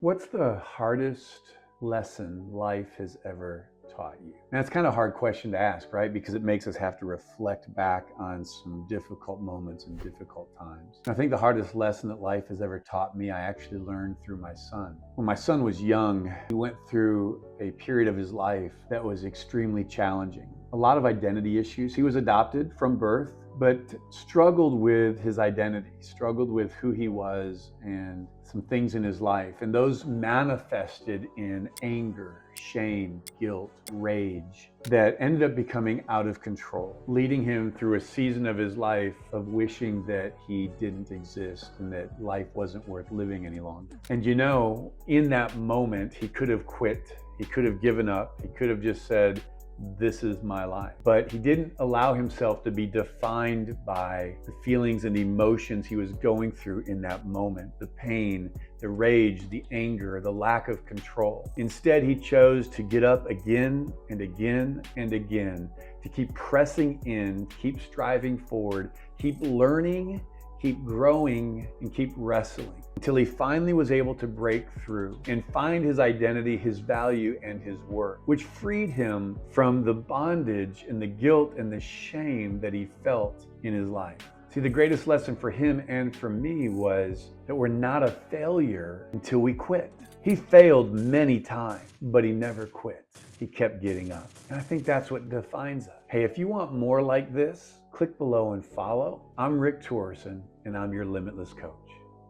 What's the hardest lesson life has ever taught you? Now, it's kind of a hard question to ask, right? Because it makes us have to reflect back on some difficult moments and difficult times. And I think the hardest lesson that life has ever taught me, I actually learned through my son. When my son was young, he went through a period of his life that was extremely challenging. A lot of identity issues. He was adopted from birth, but struggled with his identity, struggled with who he was and some things in his life. And those manifested in anger, shame, guilt, rage that ended up becoming out of control, leading him through a season of his life of wishing that he didn't exist and that life wasn't worth living any longer. And in that moment, he could have quit. He could have given up. He could have just said, this is my life. But he didn't allow himself to be defined by the feelings and emotions he was going through in that moment, the pain, the rage, the anger, the lack of control. Instead, he chose to get up again and again and again, to keep pressing in, keep striving forward, keep learning, keep growing, and keep wrestling until he finally was able to break through and find his identity, his value, and his worth, which freed him from the bondage and the guilt and the shame that he felt in his life. See, the greatest lesson for him and for me was that we're not a failure until we quit. He failed many times, but he never quit. He kept getting up. And I think that's what defines us. Hey, if you want more like this, click below and follow. I'm Rick Torson, and I'm your Limitless Coach.